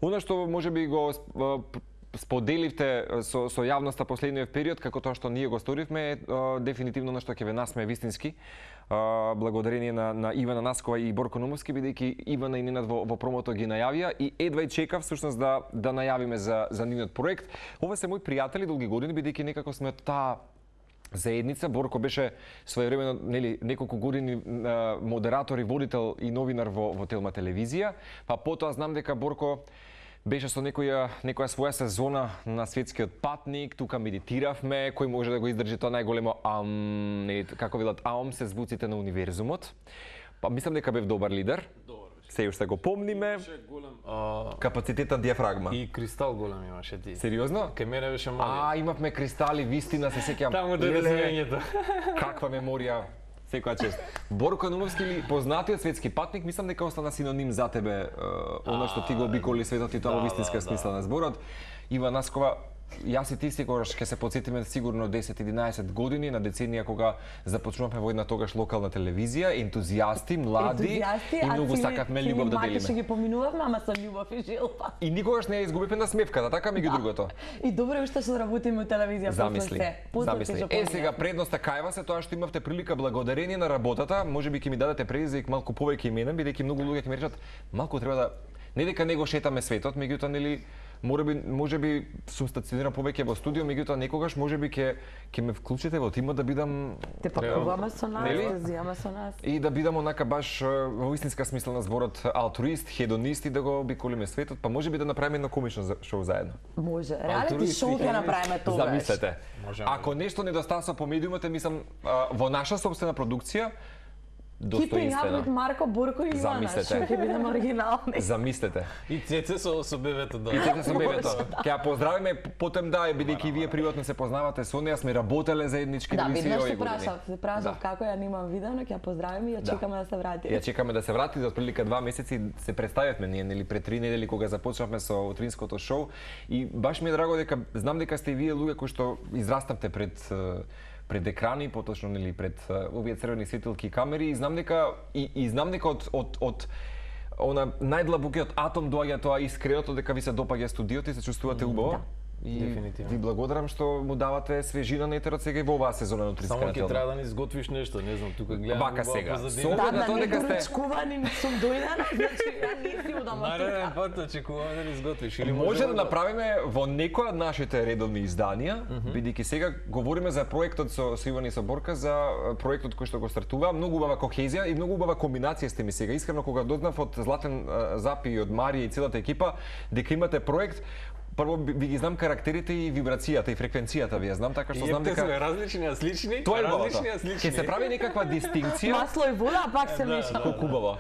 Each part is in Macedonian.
Оно што можеби го споделивте со јавноста последниот период, како тоа што ние го сторивме, дефинитивно на што ќе ве насмее вистински. Благодарение на Ивана Наскова и Борко Нумовски, бидејќи Ивана и Ненад во промото ги најавија и едва и чекав всушност да најавиме за нивниот проект. Ова се мои пријатели долги години, бидејќи некако сме од таа заедница. Борко беше своевремено, нели, неколку години модератор и водител и новинар во Телма телевизија, па потоа знам дека Борко беше со некоја своја сезона на светскиот патник, тука медитиравме, кој може да го издржи тоа најголемо нели, како велат се звуците на универзумот. Па мислам дека бев добар лидер. Се уште го помниме. Капацитетна диафрагма. И кристал голем имаше ти. Сериозно? Кај мене беше мали. Имавме кристали, вистина, се сеќавам. Таму дојде смењето. Каква меморија. Секоја чест. Борко Нумовски или познатиот светски патник, мислам дека остана синоним за тебе, она што ти го обиколи светот и тоа во вистинска смисла на зборот. Ива Наскова, јас и ти секогаш ќе се потсетиме сигурно 10-11 години на деценија кога започнувавме во една тогаш локална телевизија, ентузијасти, млади и многу сакавме љубов да делиме. Макаш ги поминувавме, ама со љубов и желба. И никогаш не ја изгубивме на смевката, така меѓу другото. И добро уште што работиме во телевизија после се. Сега предноста кајва се тоа што имавте прилика благодарение на работата, можеби ќе ми дадете предизвик малку повеќе имена, бидејќи многу луѓе ќе ми речат малку треба да не дека не го шетаме светот, меѓутоа нели можеби сум стациониран повеќе во студио, меѓутоа некогаш можеби ќе ме вклучите во тимот да бидам те пакуваме со нас, да зијаме со нас. И да бидам онака баш во истинска смисла на зборот алтруист, хедонист и да го обиколиме светот, па можеби да направиме едно комично шоу заедно. Може, реалити шоу ќе направиме тогаш. Замислете. Ако нешто недостасува по медиумите, мислам во наша собствена продукција, достоинствена. Кипи Марко, Борко и Ивана, што ќе бидеме оригинални. Замислете. И Цеце со бебето, да. И Цеце со бебето. Ќе ја поздравиме потем бидејќи вие приватно се познавате со неа, сме работеле заеднички да видно што прашав како ја немам видено, ќе ја поздравиме и ја чекаме да се врати. Ја чекаме да се врати, за отприлика 2 месеци се представивме ние, нели пред 3 недели кога започнавме со утринското шоу и баш ми е драго дека знам дека сте и вие луѓе кои што израставте пред екрани, поточно нели пред овие црвени светилки и камери и знам дека од она најдлабокиот атом доаѓа тоа искреното дека ви се допаѓа студиото и се чувствувате убаво. И дефинитивно. Ви благодарам што му давате свежина на етерот сега и во оваа сезона на Утринска Само ќе треба да ни изготвиш нешто, не знам, тука гледам. Вака сега. На тоа дека сте доручкувани сум дојдена, значи ја не си удам. Нареден пат очекувам да ни изготвиш или може да направиме во некоја од нашите редовни изданија, бидејќи сега говориме за проектот со Иван и со Борка, за проектот кој што го стартува, многу убава кохезија и многу убава комбинација сте ми сега. Искрено кога дознав од Златен Запи и од Марија и целата екипа дека имате проект, прво ви ги знам карактерите и вибрацијата и фреквенцијата ви ја знам, така што знам дека сме различни, а слични. Тоа е различни. Ќе се прави некаква дистинкција. Масло и вода, пак се меша. Колку убаво.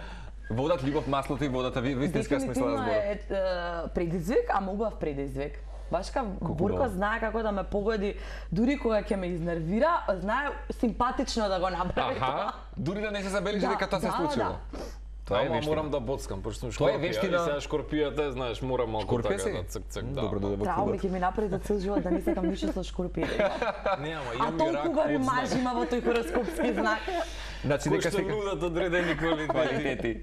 Водат, љубов, маслото и водата, вистинска смисла на зборот. Дефинитивно е предизвик, ама убав предизвик. Башка Борко знае како да ме погоди, дури кога ќе ме изнервира, знае симпатично да го направи тоа. Дури да не се забележи дека тоа се случило. Тоа е морам да боцкам, пошто сум шкорпија. И сега шкорпијата, знаеш, морам малку така да цк-цк, да. Добро да Трауми ќе ми направи за цел живот да не сакам ништо со шкорпија. Не, ама а толку убави мажи има во тој хороскопски знак. Значи дека се нудат одредени квалитети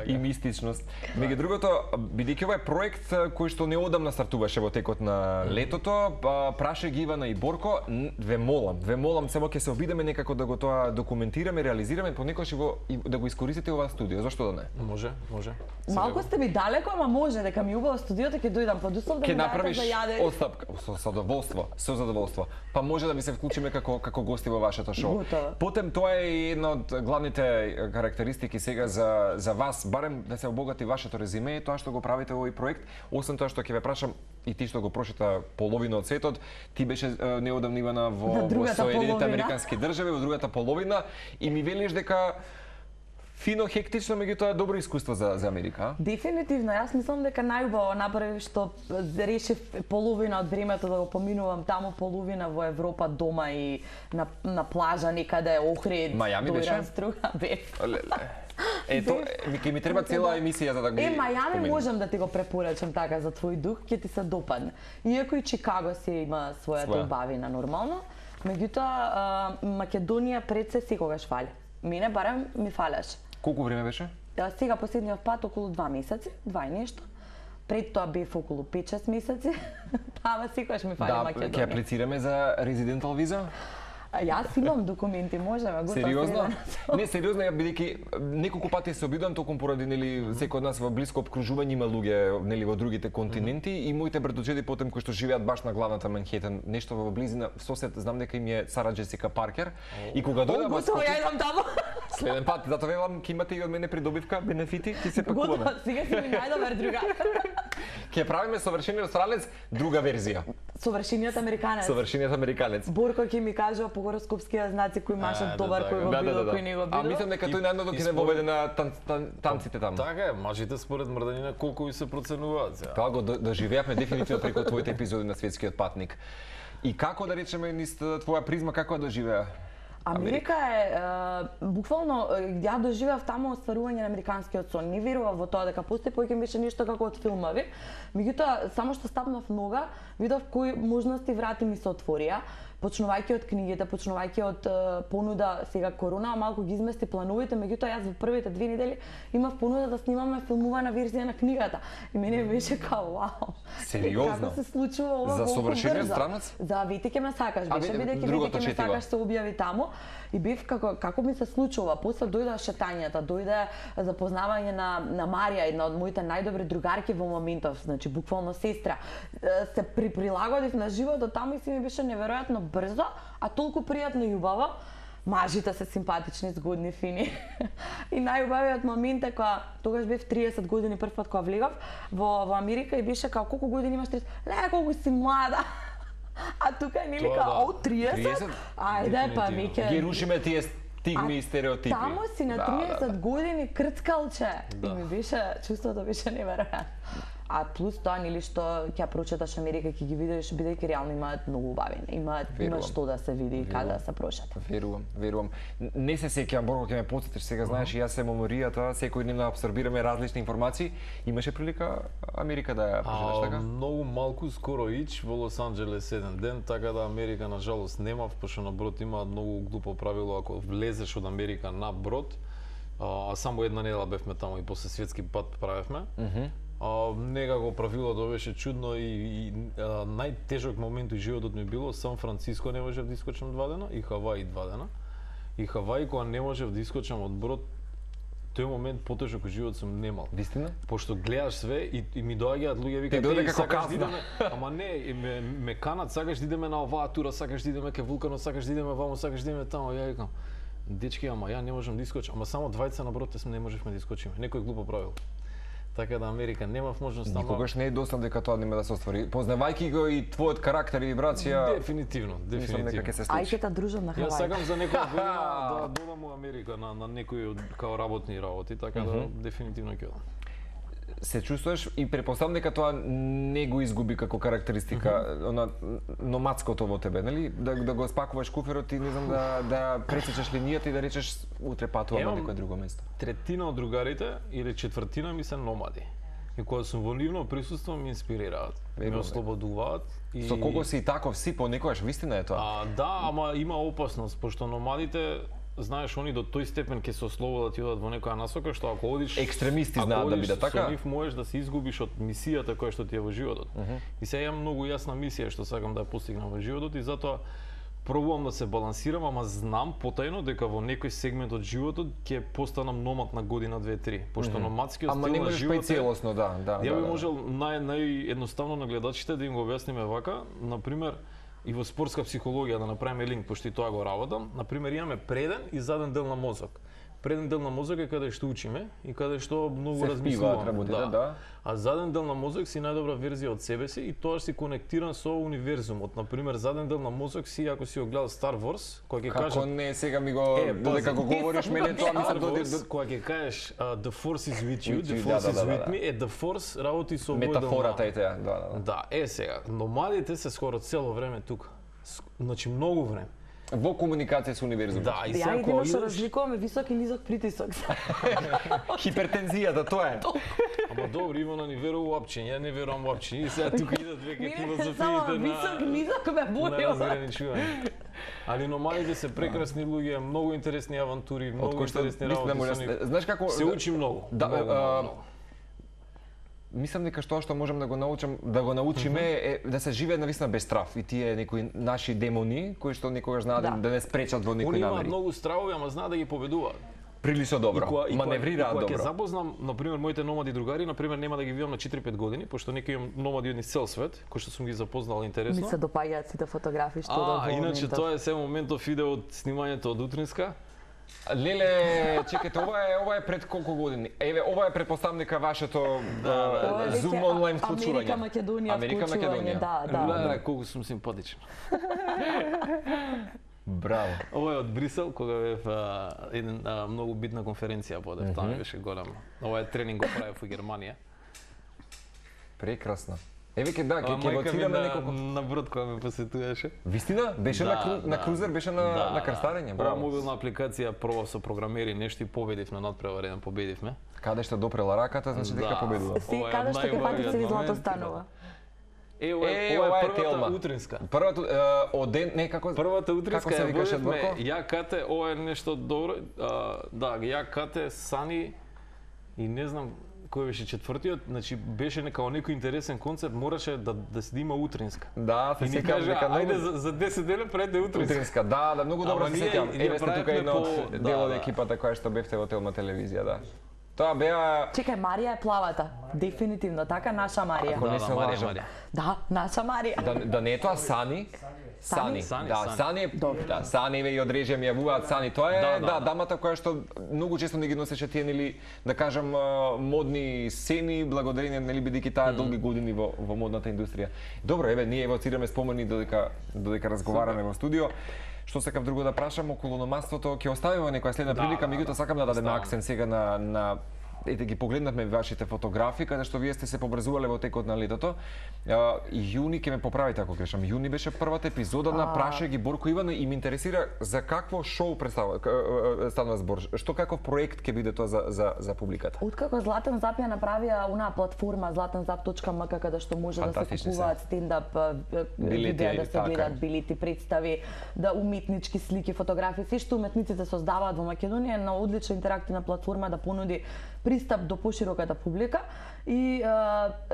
и мистичност. Меѓу другото, бидејќи ова е проект кој што неодамна стартуваше во текот на летото, праше ги Ивана и Борко, ве молам, само ќе се обидеме некако да го тоа документираме, реализираме, понекогаш да го искористите ова студио. Зошто да не? Може. Малку сте ми далеко, ама може, дека ми убаво студиото ќе дојдам под услов да ми дадете за јаде. Ќе направиш отстапка, со задоволство. Па може да ви се вклучиме како гости во вашето шоу. Потем тоа е една од главните карактеристики сега за вас, барем да се обогати вашето резиме, тоа што го правите во овој проект, освен тоа што ќе ве прашам и ти што го прошета половина од светот, ти беше неодамно Ивана во Соединените Американски држави, во другата половина и ми велиш дека фино, хектично, меѓутоа добро искуство за Америка. Дефинитивно, јас мислам дека најубаво направив што решив половина од времето да го поминувам таму, половина во Европа дома и на плажа некаде Охрид. Мајами беше? Струга бев. Ето, ми треба цела емисија за да го Мајами можам да ти го препорачам така за твој дух, ќе ти се допадне. Иако и Чикаго си има својата убавина нормално, меѓутоа Македонија пред се секогаш фали. Мене барем ми фалеше. Колку време беше? Сега последниот пат околу 2 месеци, 2 и нешто. Пред тоа бев околу 5-6 месеци. Тама секогаш ми фали Македонија. Ќе аплицираме за резидентал виза? Јас имам документи, можеме го. Сериозно? Не, сериозно, ја бидејќи неколку пати се обидувам токму поради секој од нас во блиско обкружување има луѓе во другите континенти и моите братовчеди потем кои што живеат баш на главната Манхетен, нешто во близина, сосед знам дека им е Сара Джесика Паркер и кога дојда во Скопје, ја идам таму. Следен пат, затоа велам, ќе имате и од мене придобивка, бенефити, ќе се пакуваме. Готово, сега си ми најдобар другар. Ќе правиме совршениот австралец, друга верзија. Совршениот американец. Совршениот американец. Борко ќе ми кажува по гороскопскија знаци кој машат добар, кој го бидел, кој не го бидел. А мислам дека тој најнадо ќе не воведе на танците таму. Така е, мажите според мрданина колку ви се проценуваат. Тоа го доживеавме дефинитивно преку твоите епизоди на Светскиот патник. И како да речеме низ твоја призма како ја доживеа? Америка е буквално ја доживеав таму остварување на американскиот сон. Не верував во тоа дека постои, поќе беше нешто како од филмови. Меѓутоа само што стапнав нога, видов кои можности врати ми се отворија. Почнувајќи од книгите, почнувајќи од понуда, сега корона малку ги измести плановите, меѓутоа јас во првите 2 недели имав понуда да снимаме филмувана верзија на книгата. И мене беше као вау. Сериозно? Како се случува ова за толку совршениот брзо? странец? За Вети ке ме сакаш, беше бидејќи Вети ке ме сакаш се објави таму и бев како ми се случува. После дојде шетањата, дојде запознавање на Марија, една од моите најдобри другарки во моментов, значи буквално сестра. Се прилагодив на животот таму и си ми беше неверојатно брзо, а толку пријатно и убаво. Мажите се симпатични, згодни, фини. И најубавиот момент е кога тогаш бев 30 години прв пат кога влегав во Америка и беше као колку години имаш 30? Леле, колку си млада. А тука нели као 30? Ајде па веќе. Ги рушиме тие стигми и стереотипи. Таму си на 30 години крцкалче. И ми беше, чувството беше неверојатно. А плюс тоа нели што ќе прочиташ Америка, ќе ги видиш бидејќи реално имаат многу убавини. Има што да се види и каде да се прошета. Верувам. Не се сеќавам, Борко, ќе ме потсетиш, сега знаеш и јас се меморијата, секој ден абсорбираме различни информации. Имаше прилика Америка да ја прочиташ така? Многу малку, скоро ич во Лос Анџелес еден ден, така да Америка на жалост немав, пошто на брод има многу глупо правило ако влезеш од Америка на брод, а само една недела бевме таму и после светски пат правевме. Некако правилото беше чудно и најтежок момент у животот ми било Сан Франциско не можев да искочам 2 дена и Хаваи 2 дена. И Хаваи кога не можев да искочам од брод, тој момент потежок живот сум немал. Вистина? Пошто гледаш све и ми доаѓаат луѓе викаат дојде како казна. Ама не, ме канат, сакаш да идеме на оваа тура, сакаш да идеме ке вулканот, сакаш да идеме ваму, сакаш да идеме таму, ја викам. Дечки, ама ја не можам да искочам, ама само двајца на брод не можевме да искочиме. Некој глупо правило. Така да Америка немав можност таму. Никогаш не е досан дека тоа нема да се оствари. Познавајќи го и твојот карактер и вибрација. Дефинитивно. Ајкета дружам на Хаваи. Јас сакам за некоја година да додам у Америка на некои као работни работи, така да дефинитивно ќе одам. Се чувствуваш и претпоставам дека тоа не го изгуби како карактеристика она номадското во тебе, нели? Да го спакуваш куферот и не знам да пресечеш линијата и да речеш утре патувам на некое друго место. Третина од другарите или четвртина ми се номади. И кога сум во нивно присуство ми инспирираат, ме ослободуваат и со кого си таков си понекогаш вистина е тоа. Да, ама има опасност пошто номадите знаеш, они до тој степен ќе се ослободат и одат во некоја насока што ако одиш екстремисти знаат да биде така. Со нив можеш да се изгубиш од мисијата која што ти е во животот. И сега имам многу јасна мисија што сакам да ја постигнам во животот и затоа пробувам да се балансирам, ама знам потајно дека во некој сегмент од животот ќе постанам номад на година 2-3, пошто номадскиот стил на живот. Ама не можеш па и целосно, да. Ја би можел наједноставно на гледачите да им го објасниме вака, например, и во спортска психологија да направиме линк, пошто и тоа го работам. Например, имаме преден и заден дел на мозок. Преден дел на мозок е каде што учиме и каде што многу размислуваме. Да. А заден дел на мозок си најдобра верзија од себе си и тоа си конектиран со универзумот. Например, заден дел на мозок си ако си го гледал Star Wars, кој ќе кажеш како не сега ми го додека го говориш мене тоа ми се доди кој ќе кажеш The Force is with you, The Force is with me, The Force работи со метафората е таа, да. Да, сега, номадите се скоро цело време тука. Значи многу време. Во комуникација со универзумот. Да, и ја едино што разликуваме висок и низок притисок. Хипертензијата, тоа е. Ама добро, Ивана ни верува уопче, ја не верувам уопче. И сега тука идат веќе филозофиите на висок, низок ме боли. Али номадите се прекрасни луѓе, многу интересни авантури, многу интересни работи со нив. Знаеш како се учи многу. мислам дека што можам да го научиме е да се живее навистина без страв и тие некои наши демони кои што некогаш знаат да не спречат во некои намери. Они имаат многу стравови, ама знаат да ги победуваат. Прилично добро, маневрираат добро. Кога ќе запознам, например, моите номади другари, например, нема да ги видам на 4-5 години, пошто некои имам номади од низ цел свет, кои што сум ги запознал интересно. Ми се допаѓаат сите фотографии што до моментов. Иначе тоа е се моментов видео од снимањето од утринска. Леле, чекайте, ова е пред колку години? Еве, ова е претпоставам дека вашето Zoom онлайн вклучување. Америка Македонија вклучување, да. Леле, колку сум симпатичен. Браво. Ова е од Брисел, кога бев една многу битна конференција водев, таму беше голем. Ова е тренинг го правев во Германија. Прекрасно. Еве ќе лоцираме неколку на брод кога ме посетуваше. Вистина? Беше на крузер, беше на крстарење, браво. Ова мобилна апликација прво со програмери нешто и победив на надпреварен, победивме. Каде што допрела раката, значи дека победува. Си каде што ќе фати се злато станува. Ова е првата утринска. Првата од ден некако. Првата утринска се викаше Борко? Ја Кате, ова е нешто добро. Да, ја Кате, Сани и не знам кој беше четвртиот, значи беше некој интересен концепт, мораше да се има утринска. Да, се сеќавам дека ајде за 10 дена пред утринска. Утринска, да, многу добро се сеќавам. Еве сте тука една од дел од екипата која што бевте во Телма телевизија, да. Тоа беа... Чекај, Марија е плавата. Дефинитивно, така наша Марија. Ако не се лажам. Да, наша Марија. Да не е тоа Сани? Сани. Да, Сани. Да, Сани и од режија ми јавуваат Сани. Тоа е дамата која што многу често не ги носеше тие нели да кажам модни сцени благодарение нели бидејќи таа долги години во модната индустрија. Добро, еве ние евоцираме спомени додека разговараме во студио. Што сакав друго да прашам околу номадството, ќе оставиме некоја следна прилика, меѓутоа сакам да дадеме акцент сега на ете ги погледнавме вашите фотографии каде што вие сте се побрзувале во текот на летото. Јуни ќе ме поправите ако грешам. Јуни беше првата епизода на Праша ги Борко Ивано и ме интересира за какво шоу станува збор. Што каков проект ќе биде тоа за публиката? Откако Златен Зап ја направија онаа платформа zlatenzap.mk каде што може да се купуваат стендап видеа, да се гледат билети, представи, да уметнички слики, фотографии, се што уметниците создаваат во Македонија на одлична интерактивна платформа да понуди пристап до пошироката публика и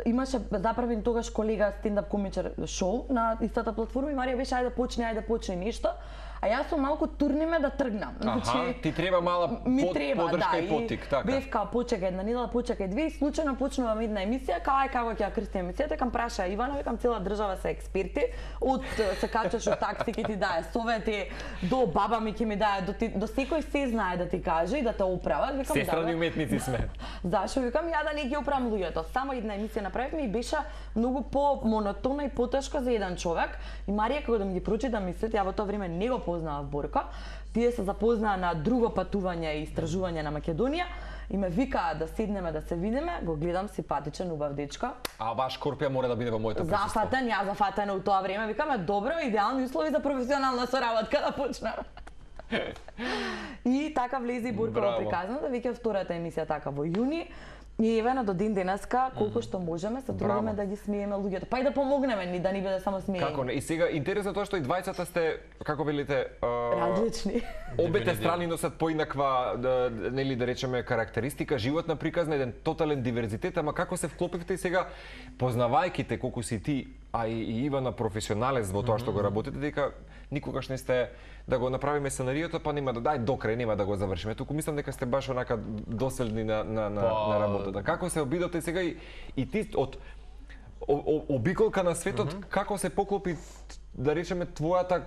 имаше заправен тогаш колега стендап комичар шоу на истата платформа и Марија беше ајде почни нешто. А јас сум малку турниме да тргнам. Значи, ти треба мала поддршка и поттик, така. Бев као почекај една недела, почекај две и случајно почнувам една емисија, као како ќе ја крстим емисијата, кам Праша Ивано, викам цела држава се експерти, од се качаш од такси ќе ти дае совети, до баба ми ќе ми дае, до секој се знае да ти каже и да те оправа, викам да. Сестрани уметници сме. Зашо викам ја да не ги оправам луѓето. Само една емисија направивме и беше многу по-монотона и потешка за еден човек. И Марија како да ми ги прочита мислите, ја во тоа време не го познавав Борко. Тие се запознаа на друго патување и истражување на Македонија и ме викаа да седнеме да се видиме, го гледам симпатичен, убав дечко. А ваш Корпија мора да биде во моето присуство. Зафатен, ја зафатена у тоа време, викаме добро, идеални услови за професионална соработка да почнеме. И така влезе и Борко во приказната, веќе втората емисија така во јуни. И еве на до ден денеска колку што можеме се трудиме да ги смиеме луѓето. Па и да помогнеме ни да не биде само смеење. Како не? И сега интересно тоа што и двајцата сте, како велите, различни. Обете страни носат поинаква, нели да речеме карактеристика, животна приказна, еден тотален диверзитет, ама како се вклопивте и сега познавајќи те колку си ти, а и Ивана професионалец во тоа што го работите, дека никогаш не сте да го направиме сценариото, па нема да дај до крај, нема да го завршиме. Туку мислам дека сте баш онака доследни на работата. Како се обидовте сега и ти од обиколка на светот, како се поклопи да речеме твојата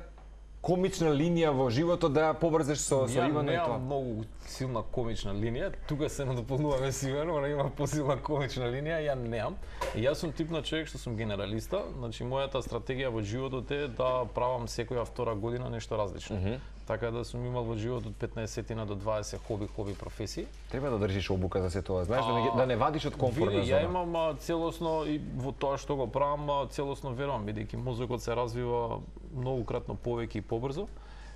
комична линија во животот да ја поврзеш со Ивана и тоа? Ја немам многу силна комична линија, тука се надополнуваме сигурно, но има посилна комична линија, ја немам. И јас сум тип на човек што сум генералиста, значи мојата стратегија во животот е да правам секоја втора година нешто различно. Така да сум имал во животот 15 до 20 хоби професии. Треба да држиш обука за се тоа, знаеш, да не вадиш од комфортна зона. Ја имам целосно и во тоа што го правам, целосно верувам, бидејќи мозокот се развива многукратно повеќе и побрзо.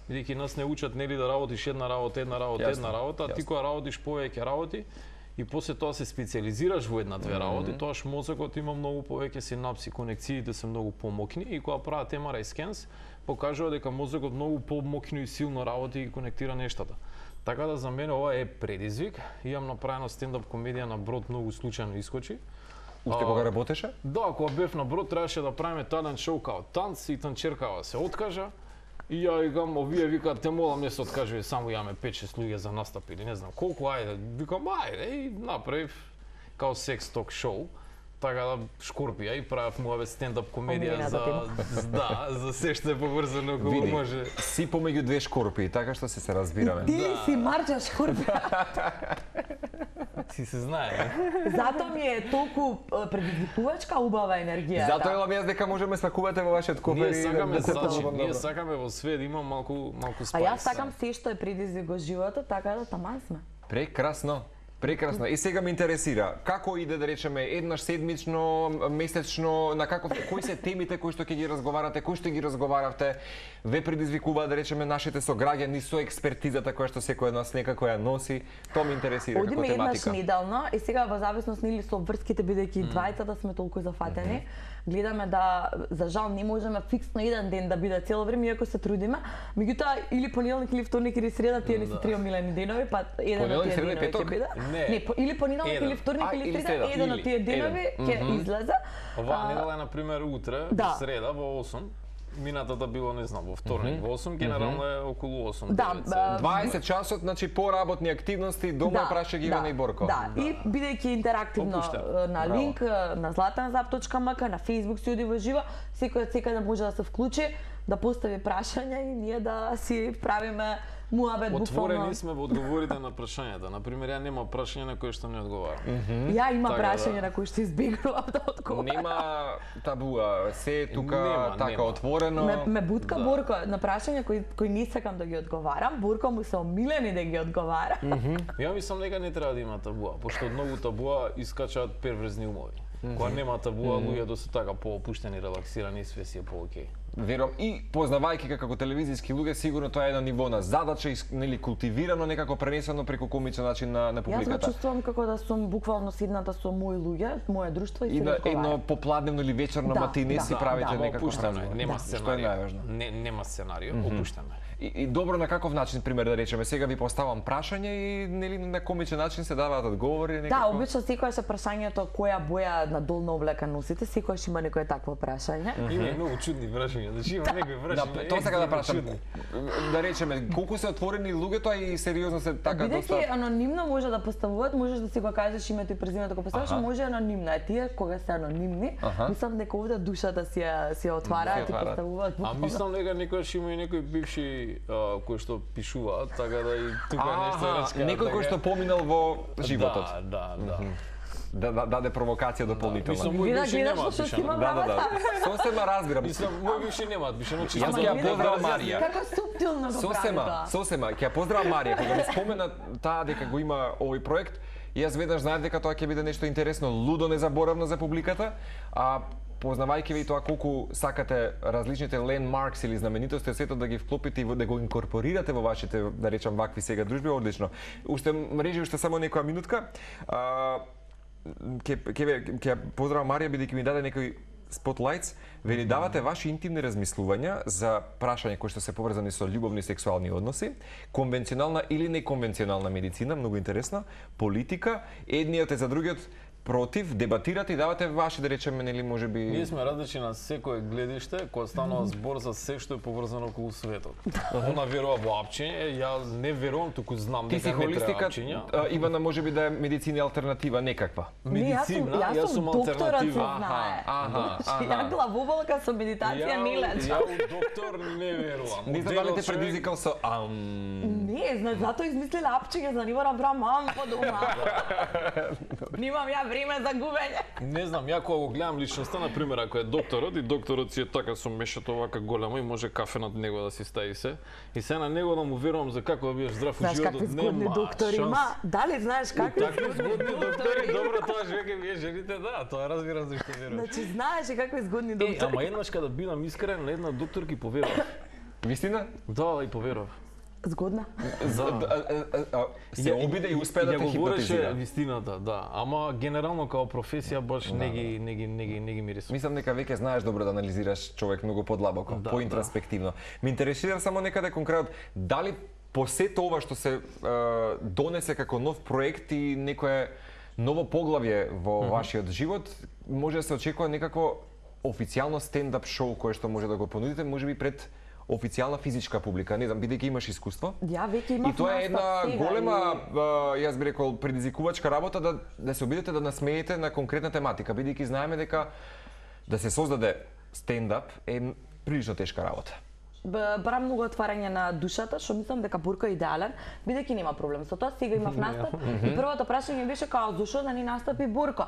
Бидејќи нас не учат нели да работиш една работа, а ти кога работиш повеќе работи и после тоа се специализираш во една-две работи, тоаш мозокот има многу повеќе синапси, конекциите се многу помокни и кога прават MRI scans, покажува дека мозокот многу помокно и силно работи и конектира нештата. Така да за мене ова е предизвик. Имам направено стендап комедија на брод, многу случајно искочи. Уште кога работеше? Да, кога бев на брод требаше да правиме талент шоу као танц и танчеркава се откажа. И ја викам, овие викаат, те молам не се откажува, само имаме 5-6 луѓе за настап или не знам колку, ајде. Викам, ајде, и направив као секс ток шоу. Така да Шкорпија и правев муавет стендап комедија за се што е поврзано кога може. Си помеѓу две Шкорпии, така што се разбираме. Ти си Марча Шкорпија. Си се знае. Затоа ми е толку предизвикувачка убава енергија. Затоа елам јас дека можеме свакувате во вашиот кофер и ние сакаме во свет има малку спајс. А јас сакам се што е предизвик во животот, така да таман сме. Прекрасно. Прекрасно. И сега ме интересира, како иде да речеме еднаш седмично, месечно, на кои се темите кои што ќе ги разговарате, кои што ги разговаравте, ве предизвикува да речеме нашите сограѓани со експертизата која што секој од нас некако ја носи, тоа ме интересира како тематика. Одиме еднаш неделно и сега во зависност нели со врските бидејќи двајца да сме толку зафатени, гледаме да за жал не можеме фиксно еден ден да биде цело време иако се трудиме, меѓутоа или понеделник или вторник или среда тие не се три омилени денови, па еден од тие денови ќе биде. Не, или понеделник или вторник или среда, еден од тие денови ќе излезе. Оваа недела е на пример утре, среда во 8. Минатата било, не знам, во вторник во 8, генерално е околу 8. Да, 20 часот, значи поработни активности, дома праша ги Ивана и Борко. Да, и бидејќи интерактивно на линк на zlatanazapp.mk, на Facebook се оди во живо, секој од секаде може да се вклучи, да постави прашања и ние да си правиме муабет буквално. Отворени сме во одговорите на прашањата. Например, ја нема прашање на кое што не одговарам. Ја има прашање на кои што избегнувам да одговарам. Нема табуа, се тука така отворено. Ме бутка Борко на прашања кои не сакам да ги одговарам. Борко му се омилени да ги одговара. Ја мислам дека не треба да има табуа, пошто од многу табуа искачаат перверзни умови. Кога нема табуа, луѓето се така поопуштени, релаксирани и све си е по-окей. Верувам и познавајќи како телевизиски луѓе, сигурно тоа е на ниво на задача и нели култивирано некако пренесено преку комичен начин на публиката. Јас го чувствувам како да сум буквално седната со мои луѓе, мое друштво и се разговарам. И на едно попладневно или вечерно матине си правите некако опуштено, нема сценарио. Нема сценарио, опуштено. И добро на каков начин, пример да речеме, сега ви поставам прашање и нели на комичен начин се даваат одговори некако. Да, обично секојаш е прашањето која боја на долна облека носите, секојаш има некое такво прашање. Има многу чудни прашања, значи има некои прашања. Да, тоа сакам да прашам. Да речеме, колку се отворени луѓето и сериозно се така доста. Бидејќи анонимно може да поставуваат, можеш да си го кажеш името и презимето кога поставаш, може анонимно. А тие кога се анонимни, мислам дека овде душата си ја отвараат и поставуваат. А мислам дека некојаш има и некои бивши кои што пишуваат, така да и тука нешто речка. Некој кој што поминал во животот. Да. Да даде провокација дополнителна. Мислам, мој бивши немаат пишано. Да. Сосема разбирам. Мислам, мој бивши немаат пишано. Јас ќе ја поздравам Марија. Како суптилно го прави тоа. Сосема, ќе ја поздравам Марија кога ми спомена таа дека го има овој проект. Јас веднаш знаев дека тоа ќе биде нешто интересно, лудо незаборавно за публиката, а познавајќи ви тоа колку сакате различните лендмаркс или знаменитости од светот да ги вклопите и да го инкорпорирате во вашите, да речам, вакви сега дружби, одлично. Уште мрежи, уште само некоја минутка. Ќе поздравам Марија бидејќи ми даде некој спотлајтс, ве ни давате ваши интимни размислувања за прашања кои што се поврзани со љубовни и сексуални односи, конвенционална или неконвенционална медицина, многу интересно, политика, едниот е за другиот против, дебатирате и давате ваши, да речеме, нели можеби. Ние сме различни на секое гледиште кога станува збор за се што е поврзано околу светот. Она верува во апчиње, јас не верувам, туку знам дека не треба апчиња. Ивана можеби да е медицина алтернатива некаква. Медицина, јас сум алтернатива. Ја главоболка со медитација не лечам. Ја доктор не верувам. Не знам дали те предизвикал со Не, знаеш, затоа измислиле апчиња за ниво на Браман по дома. Немам ја време за губење. Не знам, ја кога го гледам личноста, на пример, ако е докторот и докторот си е така со мешето овака големо и може кафе над него да си стави се. И се на него да му верувам за како да бидеш здрав во животот, нема. Знаеш какви згодни доктори има? Дали знаеш какви згодни доктори? Добро, тоа веќе вие жените, да, тоа разбирам зашто веруваш. Значи знаеш и какви згодни доктори. Ама еднаш кога бидам искрен, на една докторки поверував. Вистина? Да, и поверував. Згодна. Се обиде и успеа да те хипнотизира. Вистината, да. Ама генерално како професија баш не ги мирисува. Мислам дека веќе знаеш добро да анализираш човек многу подлабоко, поинтроспективно. Ме интересира само некаде конкретно дали по сето ова што се донесе како нов проект и некое ново поглавје во вашиот живот, може да се очекува некакво официјално стендап шоу кое што може да го понудите, можеби пред официјална физичка публика. Не знам, бидејќи имаш искуство. Ја веќе имав. И тоа е една голема, јас би рекол, предизвикувачка работа да се обидете да насмеете на конкретна тематика, бидејќи знаеме дека да се создаде стендап е прилично тешка работа. Бара многу отварање на душата, што мислам дека Бурко е идеален, бидејќи нема проблем со тоа. Сега имав настап и првото прашање беше као зошто да ни настапи Бурко?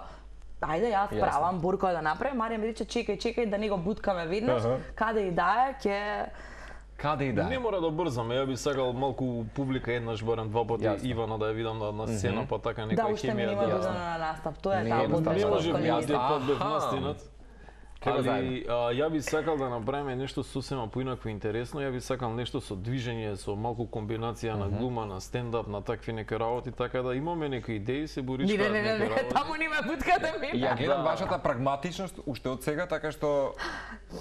Ајде, јас правам Бурко да направам, Марија ми рече чекај да не го буткаме веднаш, каде и да е, ќе... Каде и да е. Не мора да брзаме, ја би сакал малку публика еднаш, барем два пати Ивана да ја видам на сцена, па така некоја хемија. Да, уште ми нема дозна на настап, тоа е таа подршка. Не може би да тоа бев настинат. Али ја би сакал да направиме нешто сосема поинако интересно, ја би сакал нешто со движење, со малку комбинација на глума, на стендап, на такви неки работи, така да имаме некои идеи, се боричкаат неки работи. Не, таму нема бутката ми. Ја гледам вашата прагматичност уште од сега, така што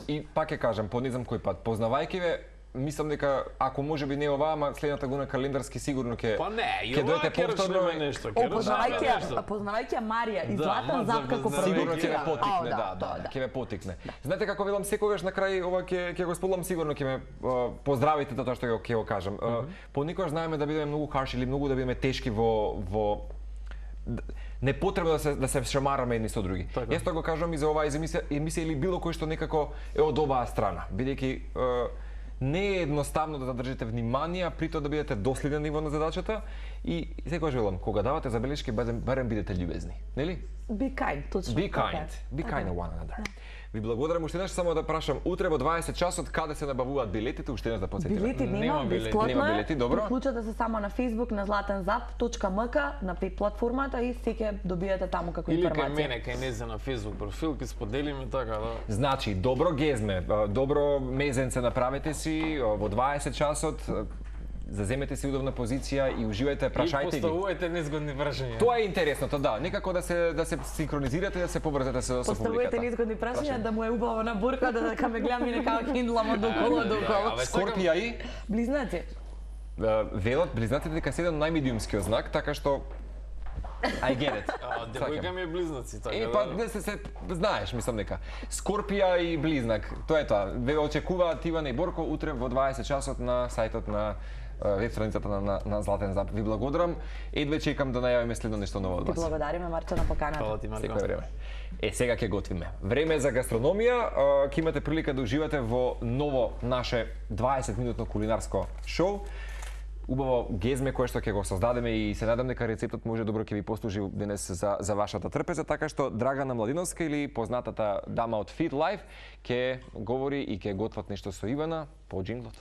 и пак ќе кажам, по не знам кој пат, познавајќи ве, мислам дека ако може би не оваа, ама следната година календарски сигурно ќе дојдете повторно нешто. Познавајќи Марија и Златан Зап како сигурно ќе ве потикне, ќе ве потикне. Знаете како велам секогаш на крај ова ќе го споделам, сигурно ќе ме поздравите тоа што ќе го кажам. Поникогаш знаеме да бидеме многу харш или многу да бидеме тешки во непотребно да се шамараме едни со други. Јас тоа го кажувам и за оваа емисија или било кој што некако е од оваа страна, бидејќи не е едноставно да задржите внимание, при тоа да бидете доследен ниво на задачата и секогаш велам, кога давате забелешки, барем бидете љубезни, нели? Be kind, точно. Be kind. Be kind of one another. Ви благодарам уште еднаш, само да прашам, утре во 20 часот каде се набавуваат билетите, уште еднаш да потсетиме. Билети нема, бесплатно е. Нема билети, добро. Приклучате се само на Facebook на zlatenzap.mk на платформата и ќе добиете таму како информација. Или кај мене, кај незе на Facebook профил, ќе споделиме така да. Значи, добро гезме, добро мезенце направете си во 20 часот. Заземете си удобна позиција и уживајте, прашајте ги. И поставувајте незгодни прашања. Тоа е интересното, да. Некако да се синхронизирате, да се поврзете со публиката. Поставувајте незгодни прашања, да му е убаво на Бурка, да дека ме гледам и нека киндлам од околу. Скорпија и близнаци. Велат близнаците дека се еден најмедиумскиот знак, така што I get it. Девојка ми е близнаци, така да. Па не се знаеш, мислам дека. Скорпија и близнак, тоа е тоа. Ве очекуваат Ивана и Борко утре во 20 часот на сајтот на веб страницата на Златен Зап. Ви благодарам. Едве чекам да најавиме следно нешто ново од вас. Ти благодариме, Марче, на поканата. Фала ти, Марко. Секој време. Сега ќе готвиме. Време за гастрономија. Ќе имате прилика да уживате во ново наше 20-минутно кулинарско шоу. Убаво гезме кое што ќе го создадеме и се надам дека рецептот може добро ќе ви послужи денес за вашата трпеза, така што Драгана Младиновска или познатата дама од Fit Life ќе говори и ќе готват нешто со Ивана по джинглот.